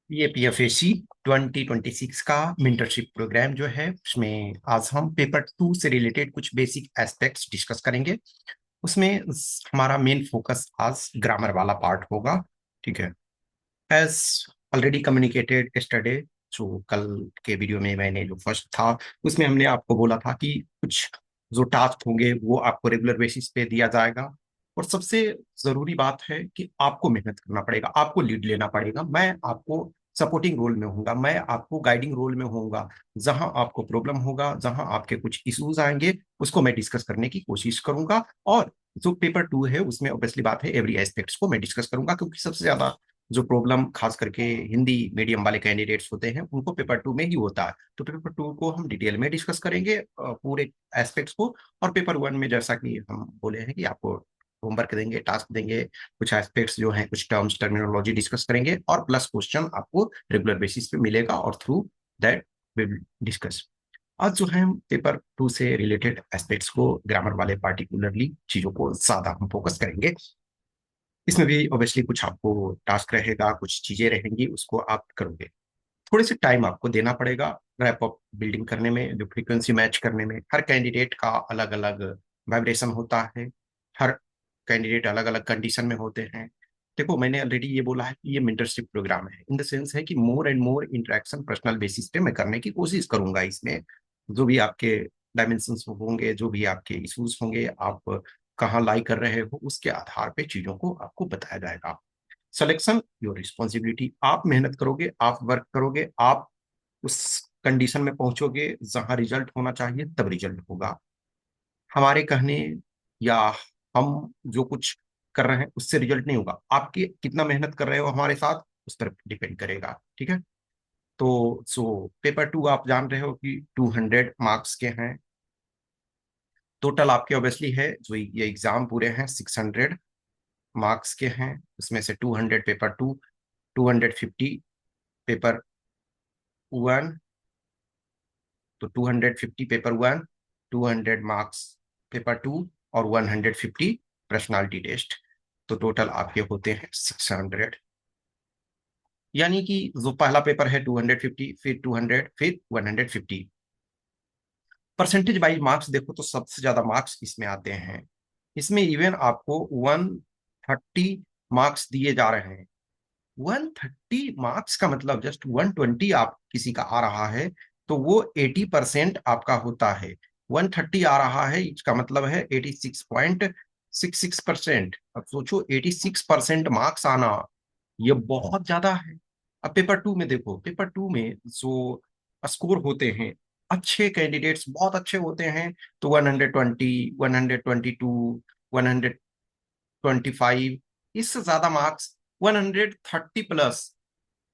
ये पीएफएसी 2026 का mentorship programme जो है उसमें आज हम पेपर 2 से रिलेटेड कुछ बेसिक एस्पेक्ट्स डिस्कस करेंगे। उसमें हमारा मेन फोकस आज ग्रामर वाला पार्ट होगा। ठीक है। एज ऑलरेडी कम्युनिकेटेड यस्टरडे, जो कल के वीडियो में मैंने जो फर्स्ट था उसमें हमने आपको बोला था कि कुछ जो टास्क होंगे वो आपको रेगुलर बेसिस पे दिया जाएगा। और सबसे जरूरी बात है कि आपको मेहनत करना पड़ेगा, आपको लीड लेना पड़ेगा। मैं आपको सपोर्टिंग रोल में होऊंगा, मैं आपको गाइडिंग रोल में होऊंगा। जहां आपको प्रॉब्लम होगा, जहां आपके कुछ इश्यूज आएंगे, उसको मैं डिस्कस करने की कोशिश करूंगा। और जो पेपर 2 है उसमें ऑब्वियसली बात है एवरी एस्पेक्ट्स को मैं डिस्कस करूंगा, क्योंकि सबसे ज्यादा जो प्रॉब्लम खास करके हिंदी मीडियम वाले कैंडिडेट्स होते हैं उनको पेपर 2 में ही होता है। तो पेपर 2 को हम डिटेल में डिस्कस करेंगे, पूरे एस्पेक्ट्स को। और पेपर 1 में जैसा कि हम बोले हैं कि आपको होमवर्क देंगे, टास्क देंगे, कुछ एस्पेक्ट्स जो हैं, कुछ टर्म्स टर्मिनोलॉजी डिस्कस करेंगे, और प्लस क्वेश्चन आपको रेगुलर बेसिस पे मिलेगा, और through that we will discuss. आज जो है हम पेपर 2 से रिलेटेड एस्पेक्ट्स को, ग्रामर वाले पार्टिकुलरली चीजों को ज्यादा हम फोकस करेंगे। इसमें भी ऑब्वियसली कुछ आपको टास्क रहेगा, कुछ चीजें रहेंगी, उसको आप करोगे। थोड़े से टाइम आपको देना पड़ेगा रैप अप बिल्डिंग करने में, जो फ्रीक्वेंसी मैच करने में। हर कैंडिडेट का अलग अलग वाइब्रेशन होता है, हर कैंडिडेट अलग अलग कंडीशन में होते हैं। देखो, मैंने ऑलरेडी ये बोला है कि ये मेंटरशिप प्रोग्राम है, इन द सेंस है कि more and more interaction personal basis पे मैं करने की कोशिश करूंगा। इसमें जो भी आपके डायमेंशंस होंगे, जो भी आपके इश्यूज होंगे, आप कहाँ लाई कर रहे हो, उसके आधार पे चीजों को आपको बताया जाएगा। सिलेक्शन योर रिस्पॉन्सिबिलिटी, आप मेहनत करोगे, आप वर्क करोगे, आप उस कंडीशन में पहुंचोगे जहां रिजल्ट होना चाहिए, तब रिजल्ट होगा। हमारे कहने या हम जो कुछ कर रहे हैं उससे रिजल्ट नहीं होगा, आपके कितना मेहनत कर रहे हो हमारे साथ उस पर डिपेंड करेगा। ठीक है। तो पेपर 2 आप जान रहे हो कि 200 मार्क्स के हैं। टोटल आपके ऑब्वियसली है, जो ये एग्जाम पूरे हैं 600 मार्क्स के हैं। उसमें से 200 पेपर 2, 250 पेपर 1। तो 250 पेपर 1, 200 मार्क्स पेपर 2, और 150 पर्सनालिटी टेस्ट। तो टोटल आपके होते हैं 600। यानी कि जो पहला पेपर है 250, फिर 200, फिर 150। परसेंटेज वाइज मार्क्स देखो तो सबसे ज्यादा मार्क्स इसमें आते हैं। इसमें इवन आपको 130 मार्क्स दिए जा रहे हैं। 130 मार्क्स का मतलब जस्ट 120 आप किसी का आ रहा है तो वो 80% आपका होता है। 130 आ रहा है, इसका मतलब है 86.66%। अब सोचो 86% मार्क्स आना, ये बहुत ज्यादा है। अब पेपर 2 में देखो, पेपर 2 में जो स्कोर होते हैं, अच्छे कैंडिडेट्स बहुत अच्छे होते हैं तो 120, 122, 125, इससे ज्यादा मार्क्स 130 प्लस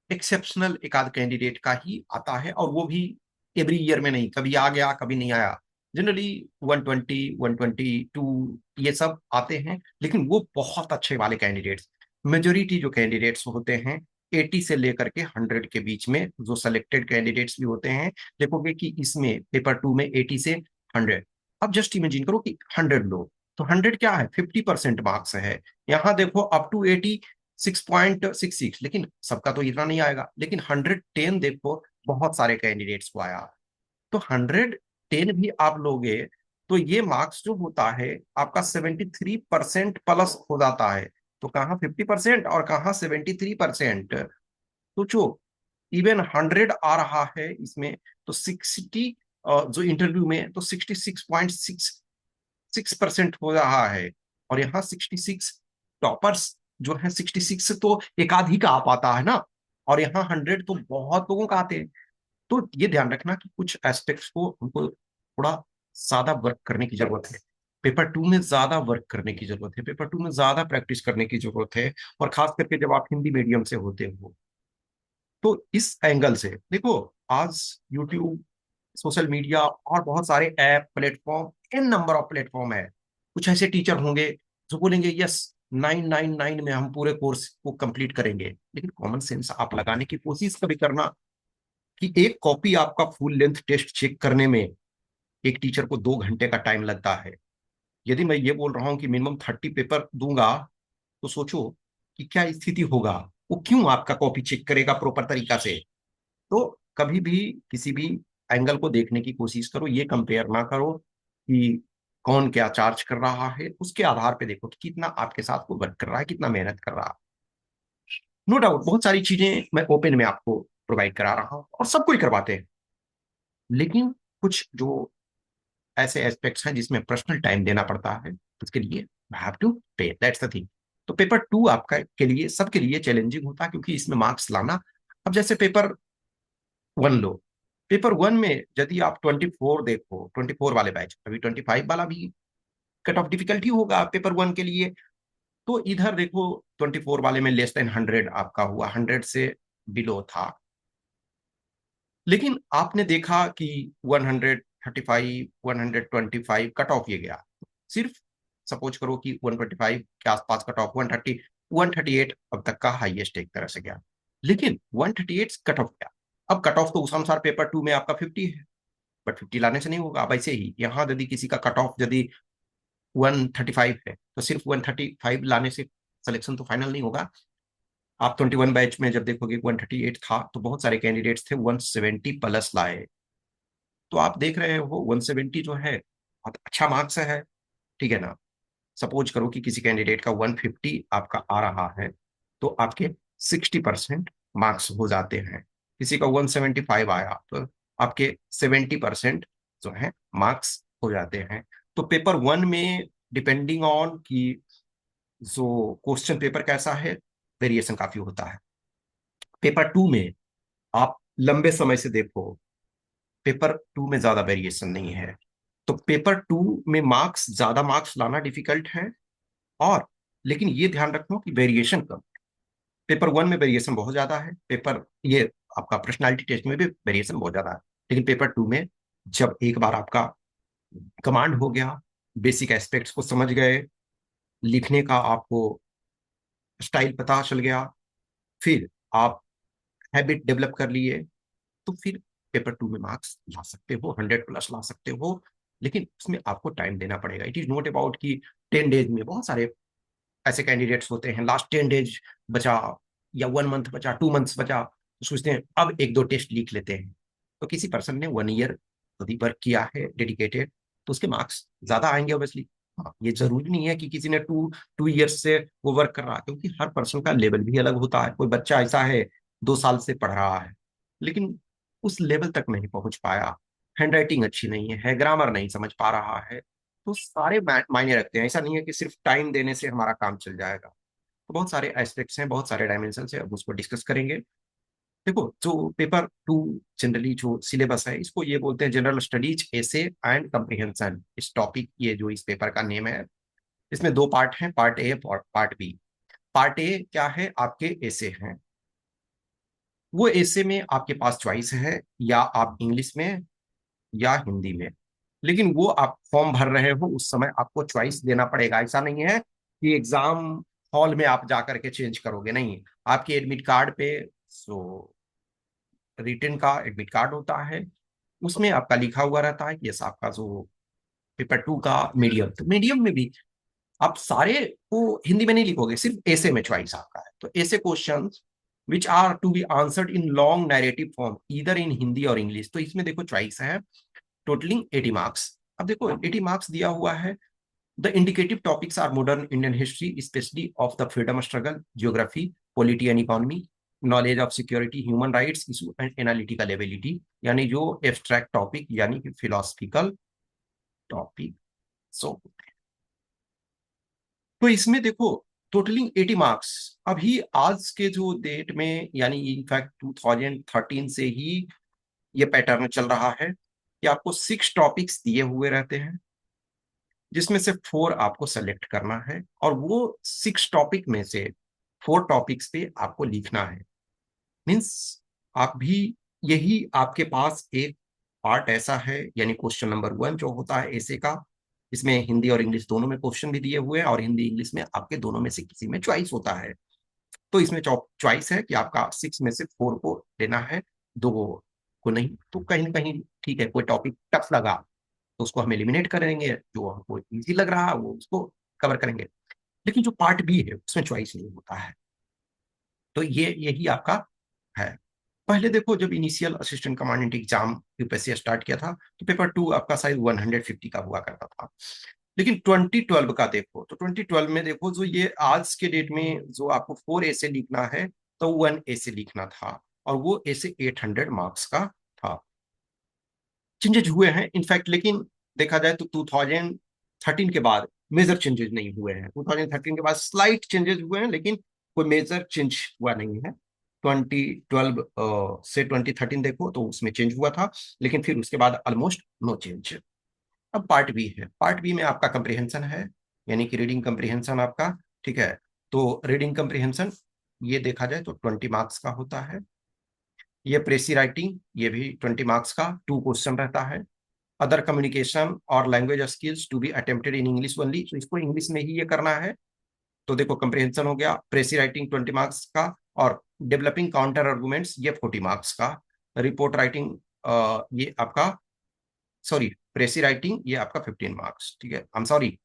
एक्सेप्शनल एक आध कैंडिडेट का ही आता है, और वो भी एवरी ईयर में नहीं, कभी आ गया कभी नहीं आया। जनरली 120, 122 ये सब आते हैं, लेकिन वो बहुत अच्छे वाले कैंडिडेट्स। मेजोरिटी जो कैंडिडेट्स होते हैं 80 से लेकर के 100 के बीच में, जो सेलेक्टेड कैंडिडेट्स भी होते हैं। देखोगे कि इसमें पेपर 2 में 80 से 100। अब जस्ट इमेजिन करो कि 100 लो, तो 100 क्या है, 50% मार्क्स है। यहाँ देखो अप टू 80, 6.66, लेकिन सबका तो इतना नहीं आएगा। लेकिन 110 देखो, बहुत सारे कैंडिडेट्स को आया। तो 110 भी आप लोगे तो ये मार्क्स जो होता है आपका 73% प्लस हो जाता है। तो कहाँ 50% और कहाँ 73%। सोचो, इवन 100 आ रहा है इसमें, तो 60, जो इंटरव्यू में तो 66.66% हो रहा है। और यहाँ 66 टॉपर्स जो है, 66 तो एक आध ही का आ पाता है ना, और यहाँ 100 तो बहुत लोगों का आते हैं। तो ये ध्यान रखना कि कुछ एस्पेक्ट्स को हमको थोड़ा ज्यादा वर्क करने की जरूरत है। पेपर 2 में ज्यादा वर्क करने की जरूरत है, पेपर 2 में ज्यादा प्रैक्टिस करने की जरूरत है। और खास करके जब आप हिंदी मीडियम से होते हो, तो इस एंगल से देखो, आज यूट्यूब, सोशल मीडिया और बहुत सारे app platform, in number of platform है। कुछ ऐसे टीचर होंगे जो बोलेंगे यस 999 में हम पूरे कोर्स को कंप्लीट करेंगे, लेकिन कॉमन सेंस आप लगाने की कोशिश कभी करना कि एक कॉपी आपका फुल लेंथ टेस्ट चेक करने में एक टीचर को 2 घंटे का टाइम लगता है। यदि मैं ये बोल रहा हूं कि मिनिमम 30 पेपर दूंगा, तो सोचो कि क्या स्थिति होगा। वो क्यों आपका कॉपी चेक करेगा प्रॉपर तरीका से? तो कभी भी किसी भी एंगल को देखने की कोशिश करो, ये कंपेयर ना करो कि कौन क्या चार्ज कर रहा है, उसके आधार पे देखो कि कितना आपके साथ वो वर्क कर रहा है, कितना मेहनत कर रहा है। नो डाउट बहुत सारी चीजें मैं ओपन में आपको प्रोवाइड करा रहा हूँ और सब कोई करवाते हैं, लेकिन कुछ जो ऐसे एस्पेक्ट्स हैं जिसमें पर्सनल टाइम देना पड़ता है, उसके लिए हैव टू पे, दैट्स द थिंग। तो पेपर टू आपका के लिए सबके लिए चैलेंजिंग होता है, क्योंकि इसमें मार्क्स लाना, अब जैसे पेपर वन लो, पेपर वन में यदि आप 24 देखो, 24 वाले बैच, अभी 25 वाला भी कट ऑफ डिफिकल्टी होगा पेपर वन के लिए। तो इधर देखो 24 वाले में लेस देन 100 आपका हुआ, 100 से बिलो था, लेकिन आपने देखा कि 135 125 कट ऑफ ये गया, सिर्फ सपोज करो कि 125 के आसपास कट ऑफ, 130 138 अब तक का हाईएस्ट एक तरह से गया, लेकिन 138 कट ऑफ गया। अब कट ऑफ तो उस अनुसार पेपर टू में आपका 50 है, बट 50 लाने से नहीं होगा। अब ऐसे ही यहाँ यदि किसी का कट ऑफ यदि 135 है, तो सिर्फ 135 लाने से सिलेक्शन तो फाइनल नहीं होगा। आप 21 बैच में जब देखोगे 138 था, तो बहुत सारे कैंडिडेट्स थे 170 प्लस लाए। तो आप देख रहे हो 170 जो है बहुत अच्छा मार्क्स है, ठीक है ना? सपोज करो कि किसी कैंडिडेट का 150 आपका आ रहा है, तो आपके 60% मार्क्स हो जाते हैं। किसी का 175 आया तो आपके 70% जो है मार्क्स हो जाते हैं। तो पेपर वन में डिपेंडिंग ऑन कि जो क्वेश्चन पेपर कैसा है, वेरिएशन काफी होता है। पेपर टू में आप लंबे समय से देखो, पेपर टू में ज्यादा वेरिएशन नहीं है। तो पेपर टू में मार्क्स, ज्यादा मार्क्स लाना डिफिकल्ट है, और लेकिन ये ध्यान रखो कि वेरिएशन कम। पेपर वन में वेरिएशन बहुत ज्यादा है, पेपर ये आपका पर्सनालिटी टेस्ट में भी वेरिएशन बहुत ज्यादा है, लेकिन पेपर टू में जब एक बार आपका कमांड हो गया, बेसिक एस्पेक्ट्स को समझ गए, लिखने का आपको स्टाइल पता चल गया, फिर आप हैबिट डेवलप कर लिए, तो फिर पेपर टू में मार्क्स ला सकते हो, 100 प्लस ला सकते हो। लेकिन उसमें आपको टाइम देना पड़ेगा। इट इज नॉट अबाउट कि 10 डेज में, बहुत सारे ऐसे कैंडिडेट्स होते हैं लास्ट 10 डेज बचा, या 1 मंथ बचा, 2 मंथ्स बचा, तो सोचते हैं अब एक दो टेस्ट लिख लेते हैं। तो किसी पर्सन ने 1 ईयर यदि वर्क किया है डेडिकेटेड, तो उसके मार्क्स ज्यादा आएंगे ऑब्वियसली। हाँ, ये जरूरी नहीं है कि किसी ने टू टू ईयर्स से वो वर्क कर रहा है, क्योंकि हर पर्सन का लेवल भी अलग होता है। कोई बच्चा ऐसा है 2 साल से पढ़ रहा है, लेकिन उस लेवल तक नहीं पहुंच पाया, हैंड राइटिंग अच्छी नहीं है, ग्रामर नहीं समझ पा रहा है। तो सारे मायने रखते हैं, ऐसा नहीं है कि सिर्फ टाइम देने से हमारा काम चल जाएगा। तो बहुत सारे एस्पेक्ट्स हैं, बहुत सारे डायमेंशन है, अब उसको डिस्कस करेंगे। देखो जो पेपर टू जनरली जो सिलेबस है, इसको ये बोलते हैं जनरल स्टडीज एसे एंड कम्प्रिहेंशन। इस टॉपिक, ये जो इस पेपर का नेम है, इसमें दो पार्ट हैं, पार्ट ए और पार्ट बी। पार्ट ए क्या है, आपके एसे हैं। वो एसे में आपके पास चॉइस है, या आप इंग्लिश में या हिंदी में, लेकिन वो आप फॉर्म भर रहे हो उस समय आपको चॉइस देना पड़ेगा। ऐसा नहीं है कि एग्जाम हॉल में आप जा करके चेंज करोगे, नहीं। आपके एडमिट कार्ड पे सो रिटन का एडमिट कार्ड होता है, उसमें आपका लिखा हुआ रहता है कि यस, आपका जो पेपर टू का मीडियम, तो मीडियम में भी आप सारे को हिंदी में नहीं लिखोगे, सिर्फ ऐसे में चॉइस आपका है। तो ऐसे question which are to be answered in long narrative form either in Hindi और इंग्लिश, तो इसमें देखो चॉइस है टोटलिंग 80 मार्क्स। अब देखो 80 मार्क्स दिया हुआ है। The indicative topics are modern Indian history, specially of the freedom struggle, geography, polity and economy, knowledge of security, human rights issue and analytical ability, यानी जो एब्स्ट्रैक्ट टॉपिक यानी कि फिलोसफिकल टॉपिक सो। तो इसमें देखो टोटलिंग 80 मार्क्स। अभी आज के जो डेट में, यानी इनफैक्ट 2013 से ही ये पैटर्न चल रहा है कि आपको 6 टॉपिक्स दिए हुए रहते हैं, जिसमें से 4 आपको सेलेक्ट करना है, और वो 6 टॉपिक में से 4 टॉपिक्स पे आपको लिखना है। मीन्स आप भी, यही आपके पास एक पार्ट ऐसा है, यानी क्वेश्चन नंबर 1 जो होता है ऐसे का, इसमें हिंदी और इंग्लिश दोनों में क्वेश्चन भी दिए हुए हैं, और हिंदी इंग्लिश में आपके दोनों में से किसी में चॉइस होता है। तो इसमें चॉइस है कि आपका 6 में से 4 को लेना है, 2 को नहीं। तो कहीं ना कहीं ठीक है, कोई टॉपिक टफ लगा तो उसको हम एलिमिनेट करेंगे, जो हमको इजी लग रहा है वो उसको कवर करेंगे। लेकिन जो पार्ट बी है उसमें चॉइस नहीं होता है। तो ये यही आपका है। पहले देखो, जब initial assistant commandant exam UPSC start किया था तो पेपर टू आपका शायद 150 का हुआ करता था। लेकिन 2012 का देखो, तो 2012 में देखो, जो ये आज के डेट में जो आपको 4 ऐसे लिखना है तो 1 ऐसे लिखना था, और वो ऐसे 800 मार्क्स का था। चेंजेज हुए हैं इनफैक्ट, लेकिन देखा जाए तो 2013 के बाद मेजर चेंजेस नहीं हुए हैं। 2013 के बाद स्लाइट चेंजेस हुए हैं, लेकिन कोई मेजर चेंज हुआ नहीं है। 2012 से 2013 देखो तो उसमें चेंज हुआ था, लेकिन फिर उसके बाद ऑलमोस्ट नो चेंज। अब पार्ट बी है। पार्ट बी में आपका कंप्रिहेंशन है, यानी कि रीडिंग कंप्रिहेंशन आपका। ठीक है, तो रीडिंग कंप्रिहेंशन ये देखा जाए तो 20 मार्क्स का होता है। ये प्रेसी राइटिंग, ये भी 20 मार्क्स का 2 क्वेश्चन रहता है। अदर कम्युनिकेशन और language skills to be attempted in English only, तो इसको इंग्लिश में ही ये करना है। तो देखो, कंप्रिहेंशन हो गया, प्रेसी राइटिंग 20 मार्क्स का, और डेवलपिंग काउंटर आर्गुमेंट्स ये 40 मार्क्स का। रिपोर्ट राइटिंग ये आपका, सॉरी, प्रेसी राइटिंग ये आपका 15 मार्क्स। ठीक है, आई एम सॉरी,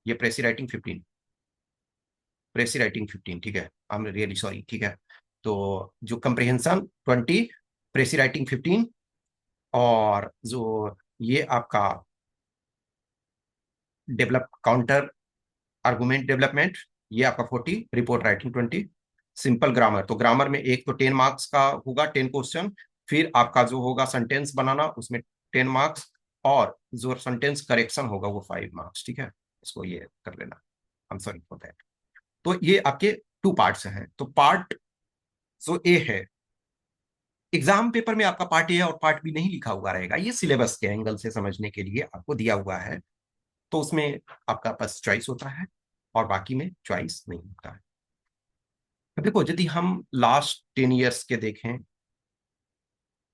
ये प्रेसी राइटिंग 15, प्रेसी राइटिंग 15, ठीक है, आई एम रियली सॉरी। ठीक है, तो जो कंप्रिहेंशन 20, प्रेसी राइटिंग 15, और जो ये आपका डेवलप काउंटर आर्गुमेंट डेवलपमेंट ये आपका 40, रिपोर्ट राइटिंग 20। सिंपल ग्रामर, तो ग्रामर में एक तो 10 मार्क्स का होगा, 10 क्वेश्चन। फिर आपका जो होगा सेंटेंस बनाना, उसमें 10 मार्क्स, और जो सेंटेंस करेक्शन होगा वो 5 मार्क्स। ठीक है, इसको ये कर लेना, I am sorry for that. तो ये आपके 2 पार्ट्स हैं। तो पार्ट जो ए है, एग्जाम पेपर में आपका पार्ट ए और पार्ट बी नहीं लिखा हुआ रहेगा, ये सिलेबस के एंगल से समझने के लिए आपको दिया हुआ है। तो उसमें आपका पास चॉइस होता है, और बाकी में चॉइस नहीं होता है। अब देखो, यदि हम लास्ट 10 ईयर्स के देखें,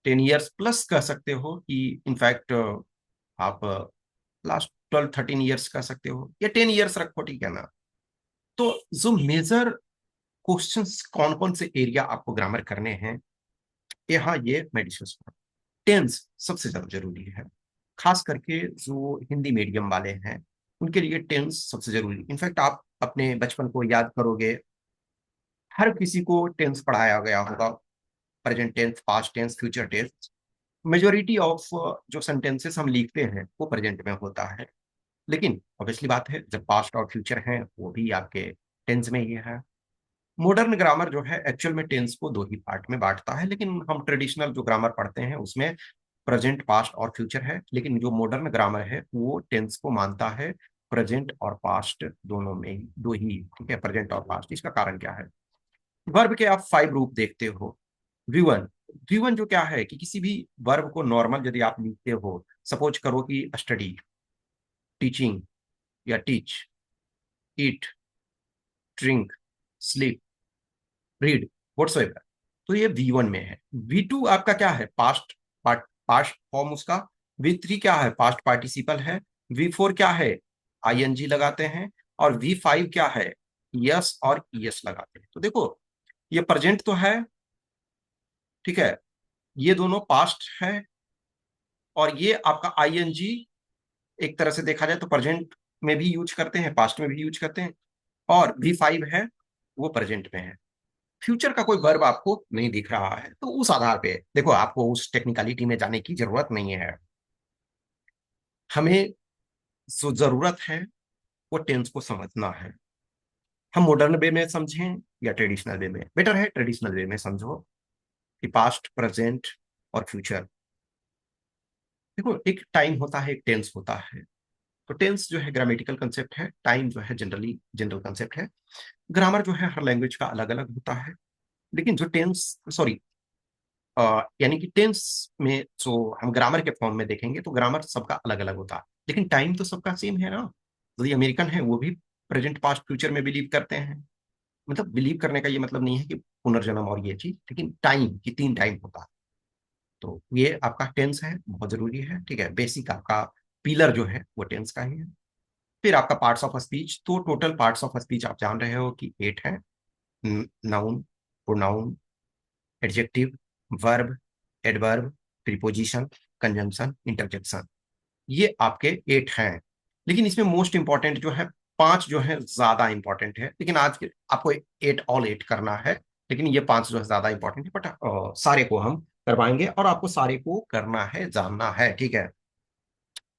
10 ईयर्स प्लस कह सकते हो कि इनफैक्ट आप लास्ट 12-13 ईयर्स कह सकते हो, या 10 ईयर्स रखो, ठीक है ना। तो जो मेजर क्वेश्चंस कौन कौन से एरिया आपको ग्रामर करने हैं, यहाँ ये मैं डिस्कस करूँ। टेंस सबसे ज्यादा जरूरी है, खास करके जो हिंदी मीडियम वाले हैं उनके लिए टेंस सबसे जरूरी। इनफैक्ट आप अपने बचपन को याद करोगे, हर किसी को टेंस पढ़ाया गया होगा, present tense, past tense, future tense. Majority of जो सेंटेंसेस हम लिखते हैं वो प्रेजेंट में होता है, लेकिन ऑब्वियसली बात है, जब पास्ट और फ्यूचर हैं वो भी आपके टेंस में ही है। मॉडर्न ग्रामर जो है एक्चुअल में टेंस को 2 ही पार्ट में बांटता है, लेकिन हम ट्रेडिशनल जो ग्रामर पढ़ते हैं उसमें प्रेजेंट, पास्ट और फ्यूचर है। लेकिन जो मॉडर्न ग्रामर है वो टेंस को मानता है प्रेजेंट और पास्ट दोनों में ही, 2 ही। ठीक है, प्रेजेंट और पास्ट। इसका कारण क्या है? वर्ब के आप 5 रूप देखते हो। V1, V1 जो क्या है कि किसी भी वर्ब को नॉर्मल यदि आप लिखते हो, सपोज करो कि स्टडी, टीचिंग, या टीच, ईट, ड्रिंक, स्लीप, रीड, व्हाट्सोएवर, तो ये V1 में है। V2 आपका क्या है? पास्ट, पास्ट फॉर्म उसका। V3 क्या है? पास्ट पार्टिसिपल है। V4 क्या है? आईएनजी लगाते हैं। और V5 क्या है? यस और ईएस लगाते हैं। तो देखो, ये प्रेजेंट तो है, ठीक है, ये दोनों पास्ट है, और ये आपका आईएनजी एक तरह से देखा जाए तो प्रेजेंट में भी यूज करते हैं, पास्ट में भी यूज करते हैं। और V5 है, वो प्रेजेंट में है। फ्यूचर का कोई वर्ब आपको नहीं दिख रहा है, तो उस आधार पे देखो, आपको उस टेक्निकलिटी में जाने की जरूरत नहीं है। हमें जो जरूरत है वो टेंस को समझना है। हम मॉडर्न वे में समझें या ट्रेडिशनल वे में, बेटर है ट्रेडिशनल वे में समझो कि पास्ट, प्रेजेंट और फ्यूचर। देखो, एक टाइम होता है, एक टेंस होता है। तो टेंस जो है ग्रामेटिकल कंसेप्ट है, टाइम जो है जनरली जनरल कंसेप्ट है। ग्रामर जो है हर लैंग्वेज का अलग अलग होता है, लेकिन जो टेंस, सॉरी, यानी कि टेंस में जो हम ग्रामर के फॉर्म में देखेंगे तो ग्रामर सबका अलग अलग होता है, लेकिन टाइम तो सबका सेम है ना। तो ये अमेरिकन है, वो भी प्रेजेंट, पास्ट, फ्यूचर में बिलीव करते हैं। मतलब बिलीव करने का ये मतलब नहीं है कि पुनर्जन्म और ये चीज, लेकिन टाइम की 3 टाइम होता है। तो ये आपका टेंस है, बहुत जरूरी है। ठीक है, बेसिक आपका पिलर जो है वो टेंस का ही है। फिर आपका पार्ट्स ऑफ स्पीच, तो टोटल पार्ट्स ऑफ स्पीच आप जान रहे हो कि 8 है। Noun, pronoun, adjective, verb, adverb, preposition, conjunction, interjection, ये आपके 8 हैं। लेकिन इसमें मोस्ट इंपॉर्टेंट जो है, 5 जो है ज्यादा इंपॉर्टेंट है, लेकिन आज के आपको 8 ऑल 8 करना है। लेकिन ये 5 जो है ज्यादा इंपॉर्टेंट है, बट सारे को हम करवाएंगे और आपको सारे को करना है, जानना है, ठीक है।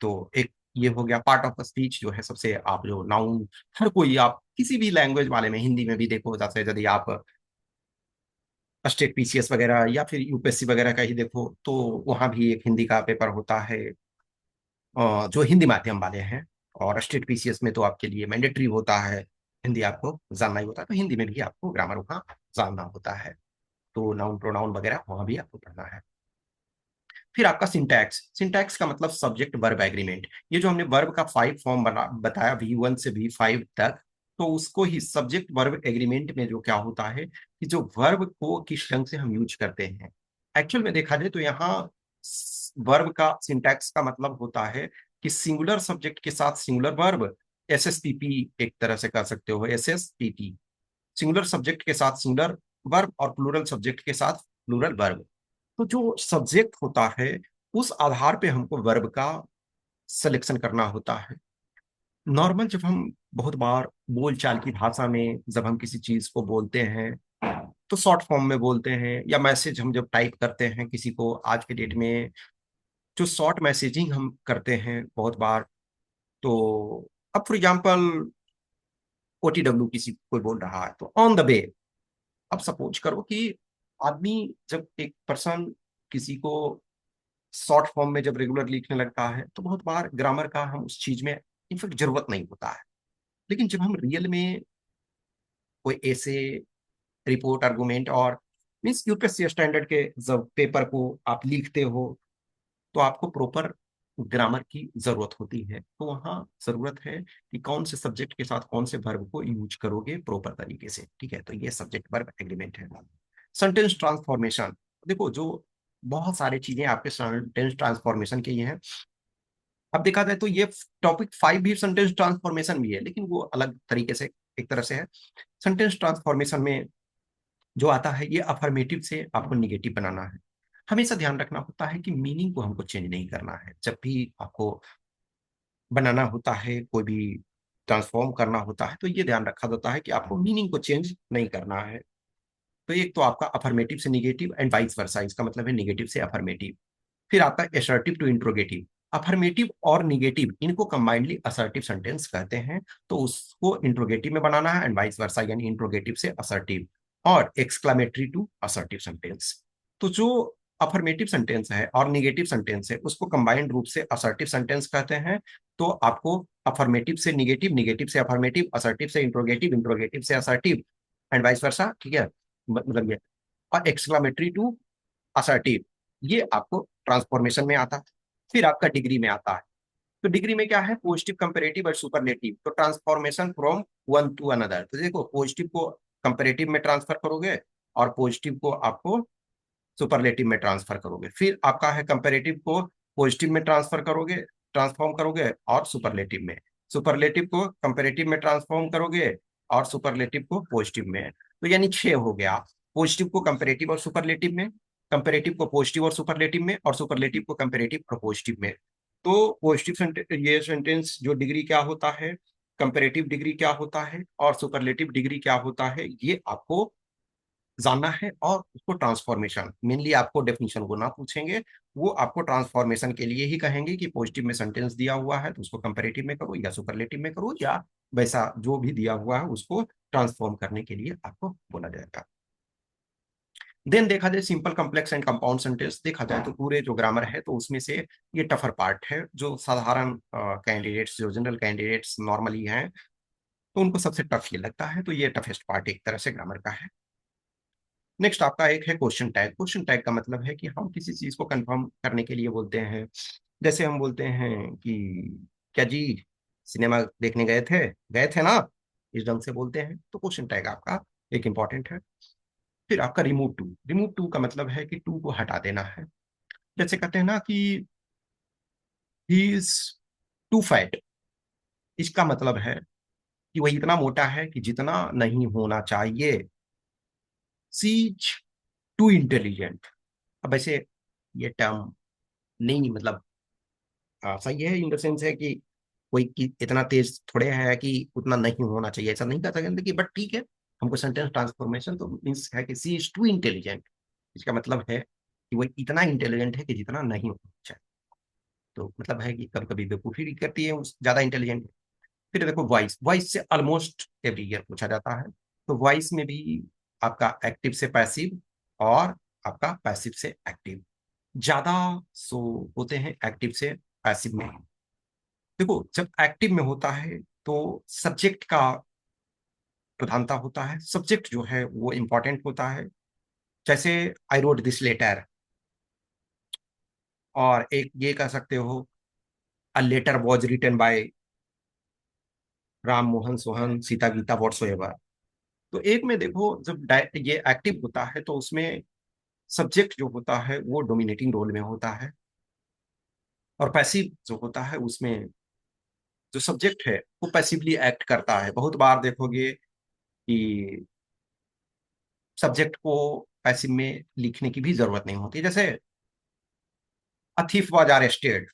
तो एक ये हो गया पार्ट ऑफ स्पीच जो है सबसे, आप जो नाउन, हर कोई आप किसी भी लैंग्वेज वाले में, हिंदी में भी देखो, जैसे यदि आप स्टेट पीसीएस वगैरह या फिर यूपीएससी वगैरह का ही देखो, तो वहां भी एक हिंदी का पेपर होता है जो हिंदी माध्यम वाले हैं। और स्टेट पीसीएस में तो आपके लिए मैंडेटरी होता है, हिंदी आपको जानना ही होता है, तो हिंदी में भी आपको ग्रामर वहाँ जानना होता है। तो नाउन प्रोनाउन वगैरह वहां भी आपको पढ़ना है। फिर आपका सिंटैक्स, सिंटैक्स का मतलब सब्जेक्ट वर्ब एग्रीमेंट। ये जो हमने वर्ब का 5 फॉर्म बना बताया, V1 से V5 तक, तो उसको ही सब्जेक्ट वर्ब एग्रीमेंट में जो क्या होता है कि जो वर्ब को किस ढंग से हम यूज करते हैं। एक्चुअल में देखा जाए तो यहाँ वर्ब का सिंटैक्स का मतलब होता है कि सिंगुलर सब्जेक्ट के साथ सिंगुलर वर्ब, SSPP एक तरह से कर सकते हो, SSPP, सिंगुलर सब्जेक्ट के साथ सिंगुलर वर्ब और प्लूरल सब्जेक्ट के साथ प्लूरल वर्ब। तो जो सब्जेक्ट होता है उस आधार पे हमको वर्ब का सिलेक्शन करना होता है। नॉर्मल जब हम बहुत बार बोलचाल की भाषा में जब हम किसी चीज को बोलते हैं तो शॉर्ट फॉर्म में बोलते हैं, या मैसेज हम जब टाइप करते हैं किसी को, आज के डेट में जो शॉर्ट मैसेजिंग हम करते हैं बहुत बार, तो अब फॉर एग्जांपल OTW किसी कोई बोल रहा है तो ऑन द वे। अब सपोज करो कि आदमी, जब एक पर्सन किसी को शॉर्ट फॉर्म में जब रेगुलर लिखने लगता है तो बहुत बार ग्रामर का हम उस चीज में इनफेक्ट जरूरत नहीं होता है। लेकिन जब हम रियल में कोई ऐसे रिपोर्ट आर्गुमेंट और मीन्स यूपीएससी स्टैंडर्ड के जब पेपर को आप लिखते हो तो आपको प्रॉपर ग्रामर की जरूरत होती है। तो वहाँ जरूरत है कि कौन से सब्जेक्ट के साथ कौन से वर्ब को यूज करोगे प्रॉपर तरीके से, ठीक है। तो ये सब्जेक्ट वर्ब एग्रीमेंट है। सेंटेंस ट्रांसफॉर्मेशन, देखो जो बहुत सारी चीजें आपके सेंटेंस ट्रांसफॉर्मेशन के ये हैं। अब देखा जाए तो ये टॉपिक 5 भी सेंटेंस ट्रांसफॉर्मेशन भी है, लेकिन वो अलग तरीके से एक तरह से है। सेंटेंस ट्रांसफॉर्मेशन में जो आता है ये अफर्मेटिव से आपको निगेटिव बनाना है। हमेशा ध्यान रखना होता है कि मीनिंग को हमको चेंज नहीं करना है। जब भी आपको बनाना होता है, कोई भी ट्रांसफॉर्म करना होता है, तो ये ध्यान रखा जाता है कि आपको मीनिंग को चेंज नहीं करना है। तो एक तो आपका अफर्मेटिव से निगेटिव एंड वाइस वर्सा, इसका मतलब है निगेटिव से अफर्मेटिव। फिर आपका असर्टिव टू इंट्रोगेटिव, अफर्मेटिव और निगेटिव इनको कंबाइंडली असर्टिव सेंटेंस कहते हैं। तो उसको इंट्रोगेटिव में बनाना है एंड वाइस वर्सा, यानी इंट्रोगेटिव से असर्टिव और एक्सक्लामेटरी टू असर्टिव सेंटेंस। तो जो अफर्मेटिव सेंटेंस है और निगेटिव सेंटेंस है उसको कंबाइंड रूप से असर्टिव सेंटेंस कहते हैं। तो आपको अफर्मेटिव से निगेटिव, निगेटिव से अफर्मेटिव, असर्टिव से इंट्रोगेटिव, इंट्रोगेटिव से असर्टिव एंड वाइस वर्सा, ठीक है, मतलब ये। और एक्सक्लामेटरी टू असर्टिव, ये आपको ट्रांसफॉर्मेशन में आता है। फिर आपका डिग्री में आता है। तो डिग्री में क्या है, पॉजिटिव, कंपेरेटिव और सुपरलेटिव। तो transformation from one two another, तो देखो पॉजिटिव को कंपेरेटिव में ट्रांसफर करोगे और पॉजिटिव को आपको सुपरलेटिव में ट्रांसफर करोगे। फिर आपका है कंपेरेटिव को पॉजिटिव में ट्रांसफर करोगे, ट्रांसफॉर्म करोगे और सुपरलेटिव में, सुपरलेटिव को कंपेरेटिव में ट्रांसफॉर्म करोगे और सुपरलेटिव को पॉजिटिव में। तो यानी 6 हो गया, पॉजिटिव को कंपेरेटिव और सुपरलेटिव में, कंपेरेटिव को पॉजिटिव और सुपरलेटिव में, और सुपरलेटिव को कंपेरेटिव और पॉजिटिव में। तो पॉजिटिव ये सेंटेंस जो डिग्री क्या होता है, कंपेरेटिव डिग्री क्या होता है और सुपरलेटिव डिग्री क्या होता है, ये आपको जानना है। और उसको ट्रांसफॉर्मेशन, मेनली आपको डेफिनेशन को ना पूछेंगे, वो आपको ट्रांसफॉर्मेशन के लिए ही कहेंगे कि पॉजिटिव में सेंटेंस दिया हुआ है तो उसको कंपेरेटिव में करो या सुपरलेटिव में करो, या वैसा जो भी दिया हुआ है उसको ट्रांसफॉर्म करने के लिए आपको बोला जाएगा। देन देखा जाए simple, complex and compound sentence, देखा जाए तो पूरे जो ग्रामर है तो उसमें से ये टफर पार्ट है। जो साधारण कैंडिडेट्स, जो जनरल कैंडिडेट्स नॉर्मली हैं, तो उनको सबसे टफ ये लगता है। तो ये टफेस्ट पार्ट एक तरह से ग्रामर का है। नेक्स्ट आपका एक है क्वेश्चन टैग। क्वेश्चन टैग का मतलब है कि हम किसी चीज को कंफर्म करने के लिए बोलते हैं। जैसे हम बोलते हैं कि क्या जी सिनेमा देखने गए थे ना, इस ढंग से बोलते हैं। तो क्वेश्चन टैग आपका एक इंपॉर्टेंट है। फिर आपका रिमूव टू, रिमूव टू का मतलब है कि टू को हटा देना है। जैसे कहते हैं ना कि ही इज टू फैट, इसका मतलब है कि वह इतना मोटा है कि जितना नहीं होना चाहिए। सी इज टू इंटेलिजेंट, अब ऐसे ये टर्म नहीं, मतलब सही है इन द सेंस है कि कोई कि इतना तेज थोड़े है कि उतना नहीं होना चाहिए, ऐसा नहीं कह सकते कि, बट ठीक है, हमको सेंटेंस ट्रांसफॉर्मेशन तो मीन्स है कि सी इज टू इंटेलिजेंट, इसका मतलब है कि वो इतना इंटेलिजेंट है कि जितना नहीं होना चाहिए। तो मतलब है कि कभी कभी बेवकूफ़ी करती है, उस ज़्यादा इंटेलिजेंट। फिर देखो वॉइस, वॉइस से ऑलमोस्ट एवरी ईयर पूछा जाता है। तो वॉइस में भी आपका एक्टिव से पैसिव और आपका पैसिव से एक्टिव, ज्यादा सो होते हैं एक्टिव से पैसिव में। देखो जब एक्टिव में होता है तो सब्जेक्ट का प्रधानता होता है, सब्जेक्ट जो है वो इंपॉर्टेंट होता है। जैसे आई रोट दिस लेटर, और एक ये कह सकते हो a letter was written by Ram Mohan Sohan Sita Gita whatsoever. तो एक में देखो जब ये एक्टिव होता है तो उसमें सब्जेक्ट जो होता है वो डोमिनेटिंग रोल में होता है, और पैसिव जो होता है उसमें जो सब्जेक्ट है वो पैसिवली एक्ट करता है। बहुत बार देखोगे कि सब्जेक्ट को पैसिव में लिखने की भी जरूरत नहीं होती। जैसे अ थीफ वाज अरेस्टेड,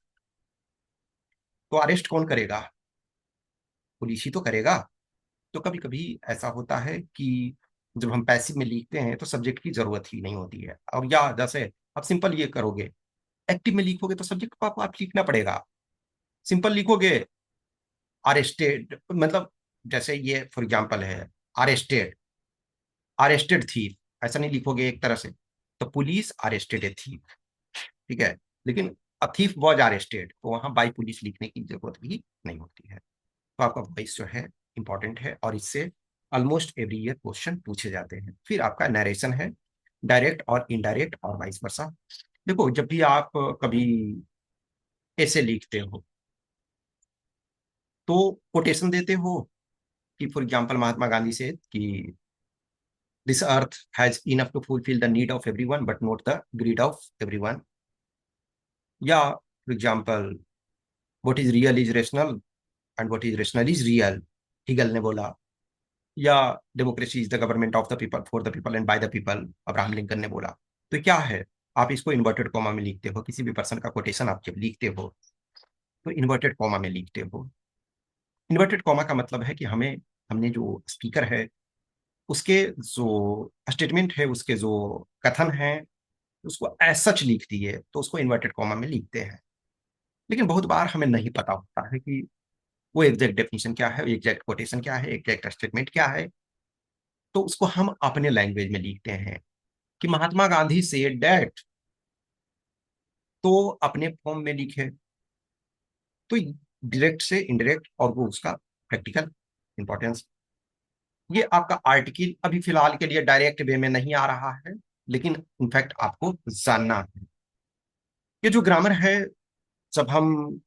तो अरेस्ट कौन करेगा? पुलिस ही तो करेगा। तो कभी कभी ऐसा होता है कि जब हम पैसिव में लिखते हैं तो सब्जेक्ट की जरूरत ही नहीं होती है। और या जैसे आप सिंपल ये करोगे, एक्टिव में लिखोगे तो सब्जेक्ट को आप लिखना पड़ेगा। सिंपल लिखोगे अरेस्टेड, मतलब जैसे ये फॉर एग्जांपल है अरेस्टेड, अरेस्टेड थीफ, ऐसा नहीं लिखोगे एक तरह से। तो पुलिस अरेस्टेड ए थीफ, ठीक है। लेकिन अ थीफ वाज अरेस्टेड, तो वहां बाई पुलिस लिखने की जरूरत भी नहीं होती है। तो आपका वॉइस जो है इंपॉर्टेंट है, और इससे ऑलमोस्ट एवरी ईयर क्वेश्चन पूछे जाते हैं। फिर आपका नरेशन है, डायरेक्ट और इनडायरेक्ट और वाइस वर्सा। देखो जब भी आप कभी ऐसे लिखते हो तो कोटेशन देते हो कि फॉर एग्जांपल महात्मा गांधी से कि this earth has enough to fulfil the need of everyone but not the greed of everyone. या for example what is real is rational and what is rational is real, Hegel ने बोला। या democracy is the government of the people for the people and by the people, Abraham Lincoln ने बोला। तो क्या है, आप इसको इन्वर्टेड कॉमा में लिखते हो, किसी भी पर्सन का कोटेशन आप जब लिखते हो तो इन्वर्टेड कॉमा में लिखते हो। इन्वर्टेड कॉमा का मतलब है कि हमें, हमने जो स्पीकर है उसके जो स्टेटमेंट है, उसके जो कथन है, उसको एज सच लिख दिए तो उसको इन्वर्टेड कॉमा में लिखते हैं। लेकिन बहुत बार हमें नहीं पता होता है कि वो एग्जैक्ट डेफिनेशन क्या है, एग्जैक्ट कोटेशन क्या है, एग्जैक्ट स्टेटमेंट क्या है। तो उसको हम अपने लैंग्वेज में लिखते हैं कि महात्मा गांधी सेड दैट, तो अपने फॉर्म में लिखे। तो डायरेक्ट से इनडायरेक्ट और वो उसका प्रैक्टिकल इंपॉर्टेंस। ये आपका आर्टिकल अभी फिलहाल के लिए डायरेक्ट वे में नहीं आ रहा है, लेकिन इनफैक्ट आपको जानना है। ये जो ग्रामर है, जब हम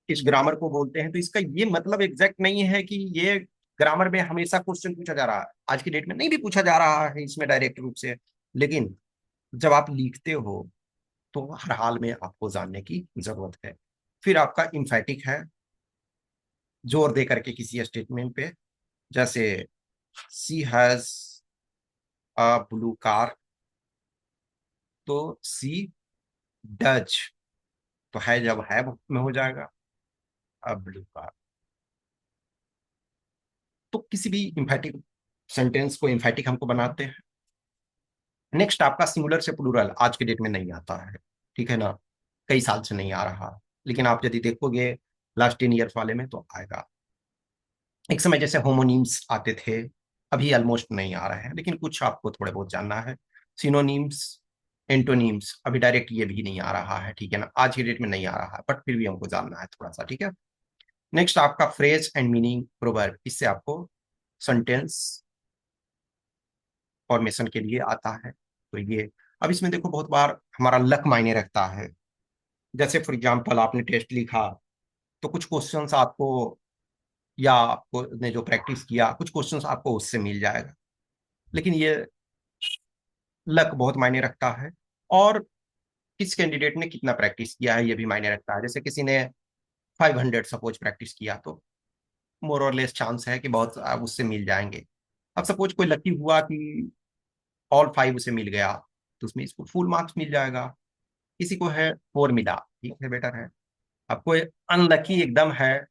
इस ग्रामर को बोलते हैं तो इसका ये मतलब एग्जैक्ट नहीं है कि ये ग्रामर में हमेशा क्वेश्चन पूछा जा रहा है। आज की डेट में नहीं भी पूछा जा रहा है इसमें डायरेक्ट रूप से, लेकिन जब आप लिखते हो तो हर हाल में आपको जानने की जरूरत है। फिर आपका इम्फेटिक है, जोर दे करके किसी स्टेटमेंट पे। जैसे सी हैज अ ब्लू कार, तो सी डज, तो है जब है में हो जाएगा अ ब्लू कार। तो किसी भी इम्फेटिक सेंटेंस को इम्फेटिक हमको बनाते हैं। नेक्स्ट आपका सिंगुलर से प्लूरल आज के डेट में नहीं आता है, ठीक है ना, कई साल से नहीं आ रहा। लेकिन आप यदि देखोगे लास्ट 10 ईयर्स वाले में तो आएगा। एक समय जैसे होमोनीम्स आते थे, अभी ऑलमोस्ट नहीं आ रहे हैं, लेकिन कुछ आपको थोड़े बहुत जानना है। सिनोनीम्स, एंटोनीम्स, अभी डायरेक्ट ये भी नहीं आ रहा है, ठीक है ना, आज की डेट में नहीं आ रहा है, बट फिर भी हमको जानना है थोड़ा सा, ठीक है। नेक्स्ट आपका फ्रेज एंड मीनिंग प्रोवर्ब, इससे आपको सेंटेंस फॉर्मेशन के लिए आता है। तो ये, अब इसमें देखो बहुत बार हमारा लक मायने रखता है। जैसे फॉर एग्जांपल आपने टेस्ट लिखा तो कुछ क्वेश्चंस आपको, या आपको ने जो प्रैक्टिस किया कुछ क्वेश्चंस आपको उससे मिल जाएगा। लेकिन ये लक बहुत मायने रखता है, और किस कैंडिडेट ने कितना प्रैक्टिस किया है ये भी मायने रखता है। जैसे किसी ने 500 सपोज प्रैक्टिस किया तो मोर और लेस चांस है कि बहुत आप उससे मिल जाएंगे। अब सपोज कोई लकी हुआ कि ऑल 5 उसे मिल गया, तो उसमें इसको फुल मार्क्स मिल जाएगा। किसी को है 4 मिला, ठीक है, बेटर है। अब कोई अनलकी एकदम है,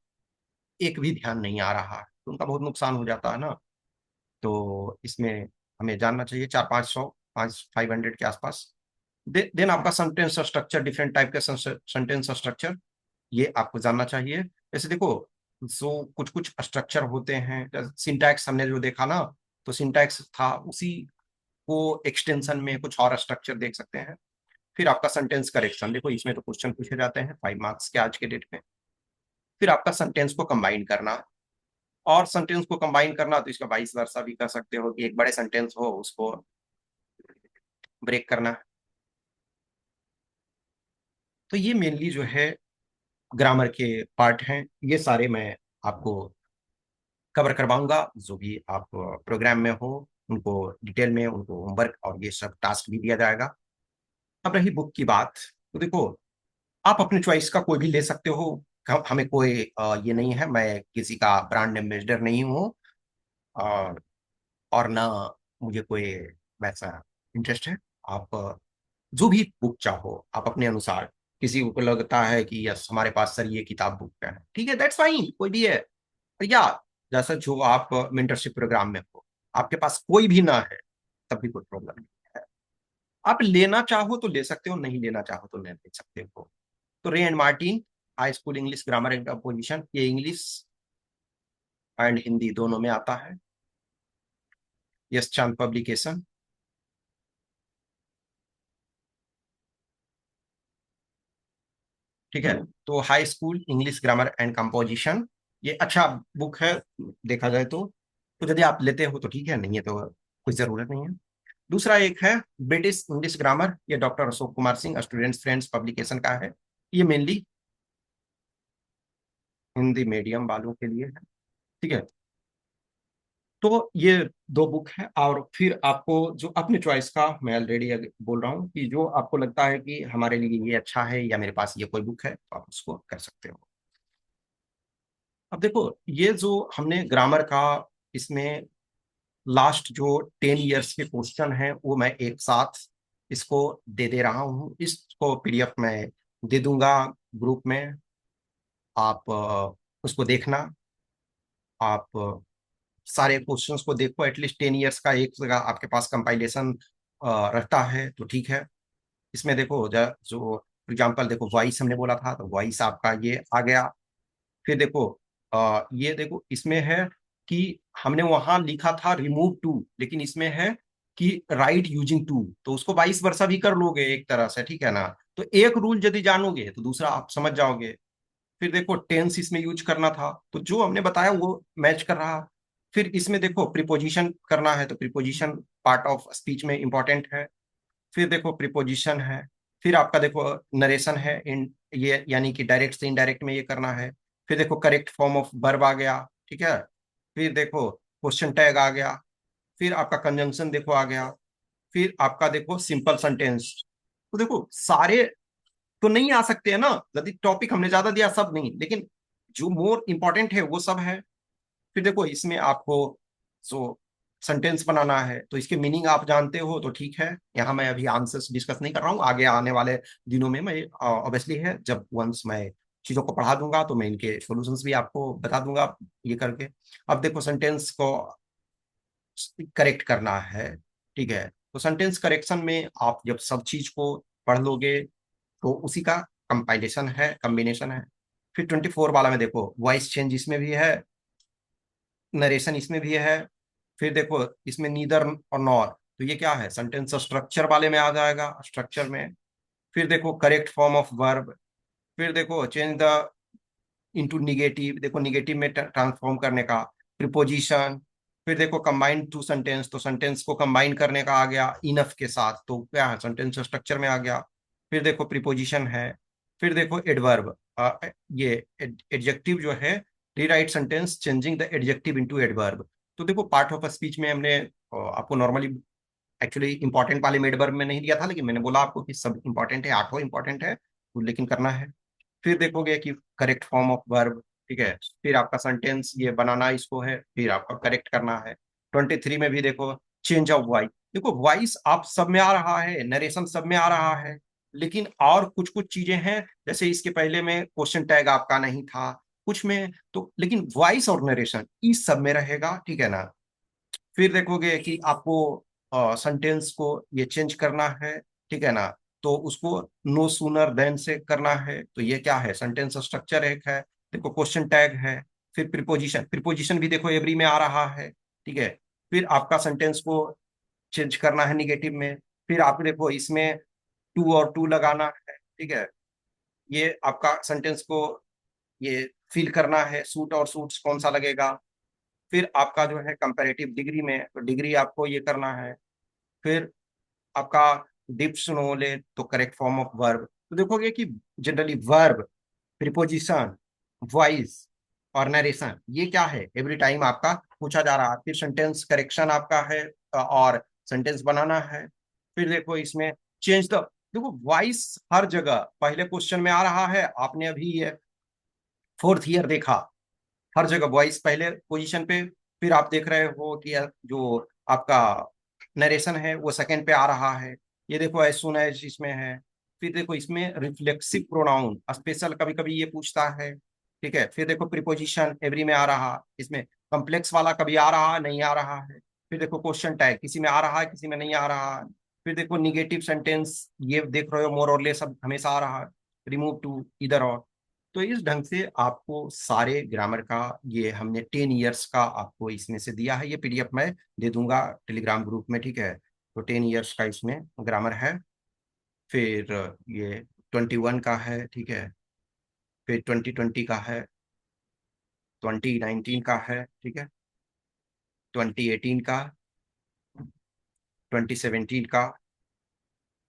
एक भी ध्यान नहीं आ रहा, तो उनका बहुत नुकसान हो जाता है ना। तो इसमें हमें जानना चाहिए 400-500 500 के आसपास। देन आपका सेंटेंस स्ट्रक्चर, डिफरेंट टाइप के सेंटेंस स्ट्रक्चर, ये आपको जानना चाहिए। जैसे देखो, जो कुछ कुछ स्ट्रक्चर होते हैं, सिंटैक्स हमने जो देखा ना, तो सिंटैक्स था, उसी को एक्सटेंशन में कुछ और स्ट्रक्चर देख सकते हैं। फिर आपका सेंटेंस करेक्शन, देखो इसमें तो क्वेश्चन पूछे जाते हैं 5 मार्क्स के आज के डेट में। फिर आपका सेंटेंस को कंबाइन करना, और सेंटेंस को कंबाइन करना तो इसका 22 वर्षा भी कर सकते हो कि एक बड़े सेंटेंस हो उसको ब्रेक करना। तो ये मेनली जो है ग्रामर के पार्ट हैं, ये सारे मैं आपको कवर करवाऊंगा। जो भी आप प्रोग्राम में हो उनको डिटेल में उनको होमवर्क और ये सब टास्क भी दिया जाएगा। अब रही बुक की बात, तो देखो आप अपने चॉइस का कोई भी ले सकते हो। हमें कोई ये नहीं है, मैं किसी का ब्रांड एम्बेसडर नहीं हूँ, और ना मुझे कोई वैसा इंटरेस्ट है। आप जो भी बुक चाहो आप अपने अनुसार, किसी को लगता है कि यस हमारे पास सर ये किताब बुक है, ठीक है, दैट्स फाइन, कोई भी है। या जैसा जो आप मेंटरशिप प्रोग्राम में हो, आपके पास कोई भी ना है, तब भी कोई प्रॉब्लम नहीं है। आप लेना चाहो तो ले सकते हो, नहीं लेना चाहो तो नहीं ले सकते हो। तो रे and Martin, high school English grammar and composition, ये इंग्लिश एंड हिंदी दोनों में आता है। यस चांद पब्लिकेशन। ठीक है, तो high school English grammar and composition, ये अच्छा बुक है देखा जाए तो यदि आप लेते हो तो ठीक है, नहीं है तो कुछ जरूरत नहीं है। दूसरा एक है ब्रिटिश इंग्लिश ग्रामर, ये doctor Ashok Kumar Singh students friends publication का है। ये मेनली हिंदी मीडियम वालों के लिए है। ठीक है, तो ये दो बुक है। और फिर आपको जो अपने चॉइस का, मैं ऑलरेडी बोल रहा हूँ कि जो आपको लगता है कि हमारे लिए ये अच्छा है या मेरे पास ये कोई बुक है, तो आप उसको कर सकते हो। अब देखो, ये जो हमने ग्रामर का, इसमें लास्ट जो 10 इयर्स के क्वेश्चन हैं वो मैं एक साथ इसको दे रहा हूँ। इसको पीडीएफ में दे दूंगा ग्रुप में। आप उसको देखना। आप सारे क्वेश्चंस को देखो, एटलीस्ट 10 इयर्स का एक जगह आपके पास कंपाइलेशन रहता है तो ठीक है। इसमें देखो जो एग्जाम्पल, देखो वॉइस हमने बोला था, तो वॉइस आपका ये आ गया। फिर देखो ये देखो इसमें है कि हमने वहां लिखा था रिमूव टू, लेकिन इसमें है कि राइट यूजिंग टू, तो उसको 22 वर्षा भी कर लोगे एक तरह से, ठीक है ना। तो एक रूल यदि जानोगे तो दूसरा आप समझ जाओगे। फिर देखो टेंस इसमें यूज करना था, तो जो हमने बताया वो मैच कर रहा। फिर इसमें देखो प्रीपोजिशन करना है, तो प्रीपोजिशन पार्ट ऑफ स्पीच में इंपॉर्टेंट है। फिर देखो प्रीपोजिशन है। फिर आपका देखो नरेशन है, इन ये यानी कि डायरेक्ट से इनडायरेक्ट में ये करना है। फिर देखो करेक्ट फॉर्म ऑफ वर्ब आ गया, ठीक है। फिर देखो क्वेश्चन टैग आ गया। फिर आपका कंजंक्शन देखो आ गया। फिर आपका देखो सिंपल सेंटेंस। तो देखो सारे तो नहीं आ सकते हैं ना, यदि टॉपिक हमने ज्यादा दिया सब नहीं, लेकिन जो मोर इंपॉर्टेंट है वो सब है। फिर देखो इसमें आपको जो सेंटेंस बनाना है तो इसके मीनिंग आप जानते हो तो ठीक है। यहाँ मैं अभी आंसर्स डिस्कस नहीं कर रहा हूँ, आगे आने वाले दिनों में मैं ऑब्वियसली है, जब वंस मैं चीजों को पढ़ा दूंगा तो मैं इनके सॉल्यूशंस भी आपको बता दूंगा ये करके। अब देखो सेंटेंस को करेक्ट करना है, ठीक है। तो सेंटेंस करेक्शन में आप जब सब चीज को पढ़ लोगे तो उसी का कंपाइलेशन है, कॉम्बिनेशन है। फिर 24 वाला में देखो वॉइस चेंज इसमें भी है, नरेशन इसमें भी है। फिर देखो इसमें नीदर और नॉर, तो ये क्या है, सेंटेंस स्ट्रक्चर वाले में आ जाएगा, स्ट्रक्चर में। फिर देखो करेक्ट फॉर्म ऑफ वर्ब। फिर देखो चेंज द इनटू निगेटिव, देखो निगेटिव में ट्रांसफॉर्म करने का, प्रीपोजिशन। फिर देखो कंबाइंड टू सेंटेंस, तो सेंटेंस को कंबाइन करने का आ गया इनफ के साथ, तो क्या है, सेंटेंस स्ट्रक्चर में आ गया। फिर देखो प्रीपोजिशन है। फिर देखो एडवर्ब, ये एडजेक्टिव जो है, rewrite sentence changing the adjective into adverb. तो देखो पार्ट ऑफ स्पीच में हमने आपको नॉर्मली एक्चुअली इंपॉर्टेंट वाले में एडवर्ब में नहीं दिया था, लेकिन मैंने बोला आपको कि सब इंपॉर्टेंट है, आठों इंपॉर्टेंट है, तो लेकिन करना है। फिर देखोगे कि करेक्ट फॉर्म ऑफ वर्ब, ठीक है। फिर आपका सेंटेंस ये बनाना इसको है, फिर आपका करेक्ट करना है। 23 में भी देखो चेंज ऑफ वॉइस, देखो वॉइस आप सब में आ रहा है, नरेशन सब में आ रहा है, लेकिन और कुछ कुछ चीजें हैं, जैसे इसके पहले में क्वेश्चन टैग आपका नहीं था कुछ में, तो लेकिन वॉइस और नरेशन इस सब में रहेगा, ठीक है ना। फिर देखोगे कि आपको सेंटेंस को ये चेंज करना है, ठीक है ना, तो उसको नो सूनर देन से करना है। तो ये क्या है, सेंटेंस स्ट्रक्चर एक है। देखो क्वेश्चन टैग है। फिर प्रीपोजिशन, प्रीपोजिशन भी देखो एवरी में आ रहा है, ठीक है। फिर आपका सेंटेंस को चेंज करना है निगेटिव में। फिर आप देखो इसमें टू और टू लगाना है, ठीक है। ये आपका सेंटेंस को ये फिल करना है, सूट और सूट्स कौन सा लगेगा। फिर आपका जो है कंपैरेटिव डिग्री में, तो डिग्री आपको ये करना है। फिर आपका डिप्स नो ले तो करेक्ट फॉर्म ऑफ वर्ब, तो देखोगे कि जनरली वर्ब, प्रीपोजिशन, वॉइस और नरेशन ये क्या है, एवरी टाइम आपका पूछा जा रहा है। फिर सेंटेंस करेक्शन आपका है और सेंटेंस बनाना है। फिर देखो इसमें चेंज द, देखो वॉइस हर जगह पहले क्वेश्चन में आ रहा है। आपने अभी ये फोर्थ ईयर देखा, हर जगह वॉइस पहले पोजीशन पे। फिर आप देख रहे हो कि जो आपका नरेशन है वो सेकंड पे आ रहा है। ये देखो एज सुन एज इसमें है। फिर देखो इसमें रिफ्लेक्सिव प्रोनाउन स्पेशल कभी कभी ये पूछता है, ठीक है। फिर देखो प्रीपोजिशन एवरी में आ रहा, इसमें कॉम्प्लेक्स वाला कभी आ रहा नहीं आ रहा है। फिर देखो क्वेश्चन टैग किसी में आ रहा है किसी में नहीं आ रहा है। फिर देखो निगेटिव सेंटेंस ये देख रहे हो मोर और लेस सब हमेशा आ रहा है, रिमूव टू इधर और। तो इस ढंग से आपको सारे ग्रामर का ये हमने 10 ईयर्स का आपको इसमें से दिया है। ये पीडीएफ मैं दे दूंगा टेलीग्राम ग्रुप में, ठीक है। तो 10 ईयर्स का इसमें ग्रामर है। फिर ये 21 का है, ठीक है। फिर 2020 का है, 2019 का है, ठीक है। 2018 का, 2017 का,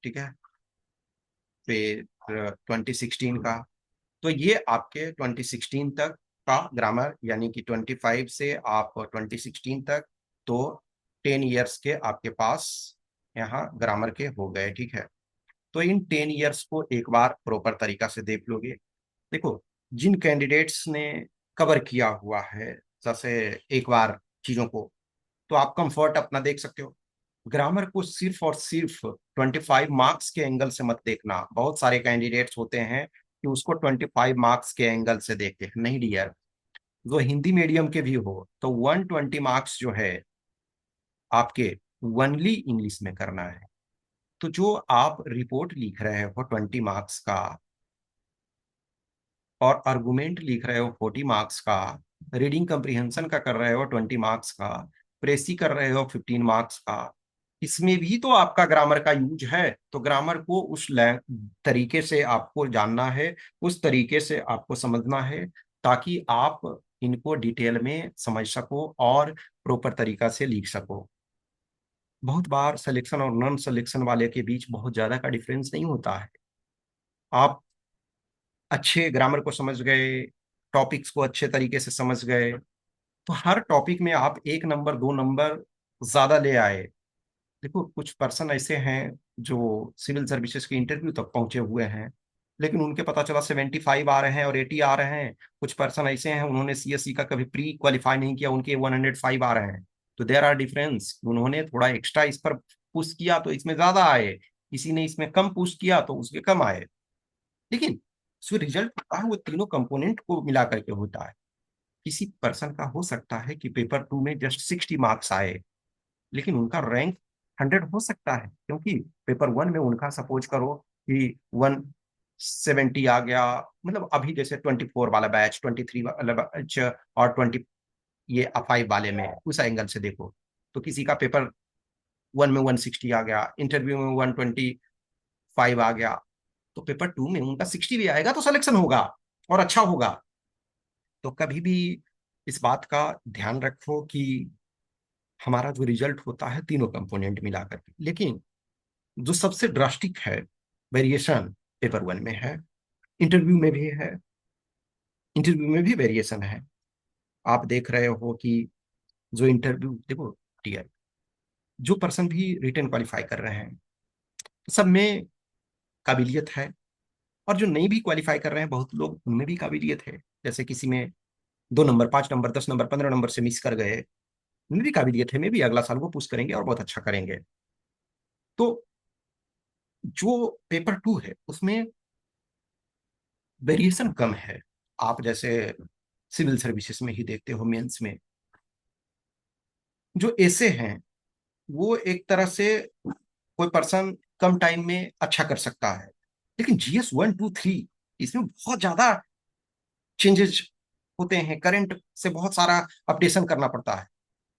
ठीक है। फिर 2016 का। तो ये आपके 2016 तक का ग्रामर, यानी कि 25 से आप 2016 तक, तो 10 ईयर्स के आपके पास यहाँ ग्रामर के हो गए, ठीक है। तो इन 10 ईयर्स को एक बार प्रॉपर तरीका से देख लोगे। देखो जिन कैंडिडेट्स ने कवर किया हुआ है जैसे एक बार चीजों को, तो आप कंफर्ट अपना देख सकते हो। ग्रामर को सिर्फ और सिर्फ 25 मार्क्स के एंगल से मत देखना। बहुत सारे कैंडिडेट्स होते हैं कि उसको 25 मार्क्स के एंगल से देखते हैं, नहीं डियर। जो हिंदी मीडियम के भी हो तो 120 मार्क्स जो है आपके ओनली इंग्लिश में करना है। तो जो आप रिपोर्ट लिख रहे हो 20 मार्क्स का और आर्गुमेंट लिख रहे हो 40 मार्क्स का, रीडिंग कंप्रिहेंशन का कर रहे हो 20 मार्क्स का, प्रेसी कर रहे हो 15 मार्क्स का, इसमें भी तो आपका ग्रामर का यूज है। तो ग्रामर को उस तरीके से आपको जानना है, उस तरीके से आपको समझना है, ताकि आप इनको डिटेल में समझ सको और प्रॉपर तरीका से लिख सको। बहुत बार सिलेक्शन और नॉन सिलेक्शन वाले के बीच बहुत ज्यादा का डिफरेंस नहीं होता है। आप अच्छे ग्रामर को समझ गए, टॉपिक्स को अच्छे तरीके से समझ गए, तो हर टॉपिक में आप 1 नंबर 2 नंबर ज्यादा ले आए। देखो कुछ पर्सन ऐसे हैं जो सिविल सर्विसेज के इंटरव्यू तक पहुंचे हुए हैं, लेकिन उनके पता चला 75 आ रहे हैं और 80 आ रहे हैं। कुछ पर्सन ऐसे हैं उन्होंने सीएससी का कभी प्री क्वालिफाई नहीं किया, उनके 105 आ रहे हैं। तो देयर आर डिफरेंस, उन्होंने थोड़ा एक्स्ट्रा इस पर पुश किया तो इसमें ज्यादा आए, किसी ने इसमें कम पुश किया तो उसके कम आए। लेकिन जो रिजल्ट होता है वो तीनों कंपोनेंट को मिला करके होता है। किसी पर्सन का हो सकता है कि पेपर 2 में जस्ट 60 मार्क्स आए, लेकिन उनका रैंक 100 हो सकता है, क्योंकि पेपर 1 में उनका सपोज करो कि 170 आ गया। मतलब अभी जैसे 24 वाला बैच, 23 वाला बैच और ये 5 वाले में उस एंगल से देखो, तो किसी का पेपर 1 में 160 आ गया, इंटरव्यू में 125 आ गया, तो पेपर 2 में उनका 60 भी आएगा तो सिलेक्शन होगा और अच्छा होगा। तो कभी भी इस बात का ध्यान रखो कि हमारा जो रिजल्ट होता है तीनों कंपोनेंट मिला करके। लेकिन जो सबसे ड्रास्टिक है वेरिएशन पेपर 1 में है, इंटरव्यू में भी है। इंटरव्यू में भी वेरिएशन है। आप देख रहे हो कि जो इंटरव्यू देखो टीआर, जो पर्सन भी रिटन क्वालिफाई कर रहे हैं सब में काबिलियत है, और जो नहीं भी क्वालिफाई कर रहे हैं बहुत लोग उनमें भी काबिलियत है। जैसे किसी में 2 नंबर 5 नंबर 10 नंबर 15 नंबर से मिस कर गए, उनमें भी काबिलियत है, में भी अगला साल वो पुश करेंगे और बहुत अच्छा करेंगे। तो जो पेपर 2 है उसमें वेरिएशन कम है। आप जैसे सिविल सर्विसेज में ही देखते हो मेंस में जो ऐसे हैं वो एक तरह से कोई पर्सन कम टाइम में अच्छा कर सकता है, लेकिन जीएस 1 2 3 इसमें बहुत ज्यादा चेंजेस होते हैं, करंट से बहुत सारा अपडेशन करना पड़ता है।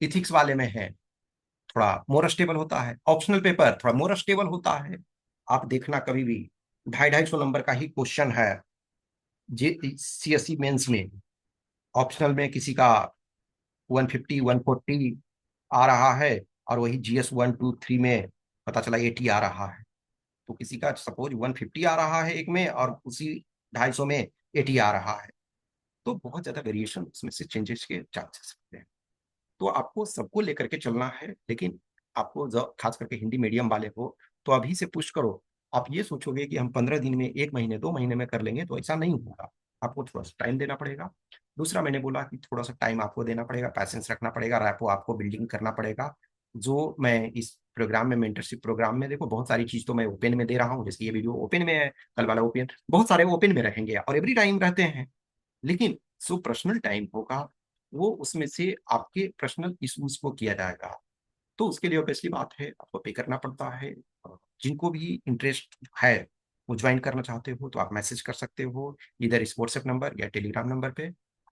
इथिक्स वाले में है थोड़ा मोर स्टेबल होता है, ऑप्शनल पेपर थोड़ा मोर स्टेबल होता है। आप देखना कभी भी 250-250 नंबर का ही क्वेश्चन है जे सीएससी मेंस में, ऑप्शनल में किसी का 150-140 आ रहा है, और वही जीएस 1 2 3 में पता चला 80 आ रहा है। तो किसी का सपोज 150 आ रहा है एक में, और उसी 250 में 80 आ रहा है, तो बहुत ज्यादा वेरिएशन उसमें से चेंजेस के चांसेस होते हैं। तो आपको सबको लेकर के चलना है, लेकिन आपको खास करके हिंदी मीडियम वाले हो तो अभी से पुश करो। आप ये सोचोगे कि हम 15 दिन में, 1 महीने 2 महीने में कर लेंगे, तो ऐसा नहीं होगा। आपको थोड़ा सा टाइम देना पड़ेगा। दूसरा, मैंने बोला कि थोड़ा सा टाइम आपको देना पड़ेगा, पैसेंस रखना पड़ेगा, रैपो आपको बिल्डिंग करना पड़ेगा। जो मैं इस प्रोग्राम में, मेंटरशिप प्रोग्राम में, देखो बहुत सारी चीज तो मैं ओपन में दे रहा हूँ, जैसे ये वीडियो ओपन में है, कल वाला ओपन, बहुत सारे ओपन में रहेंगे और एवरी टाइम रहते हैं। लेकिन जो पर्सनल टाइम होगा वो उसमें से आपके पर्सनल इश्यूज को किया जाएगा। तो उसके लिए ऑब्वियसली बात है, आपको पे करना पड़ता है। जिनको भी इंटरेस्ट है, वो ज्वाइन करना चाहते हो तो आप मैसेज कर सकते हो, इधर इस व्हाट्सएप नंबर या टेलीग्राम नंबर पे।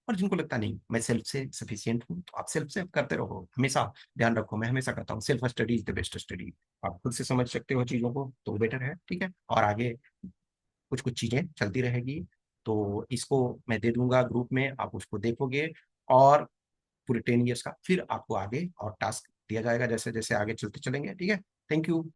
और जिनको लगता नहीं मैं सेल्फ से सफिशियंट हूँ, तो आप सेल्फ से करते रहो। हमेशा ध्यान रखो, मैं हमेशा कहता हूँ self study is the best study. आप खुद से समझ सकते हो चीज़ों को तो बेटर है, ठीक है। और आगे कुछ कुछ चीजें चलती रहेगी, तो इसको मैं दे दूंगा ग्रुप में, आप उसको देखोगे, और पूरे 10 ईयर्स का फिर आपको आगे और टास्क दिया जाएगा, जैसे जैसे आगे चलते चलेंगे, ठीक है। Thank you.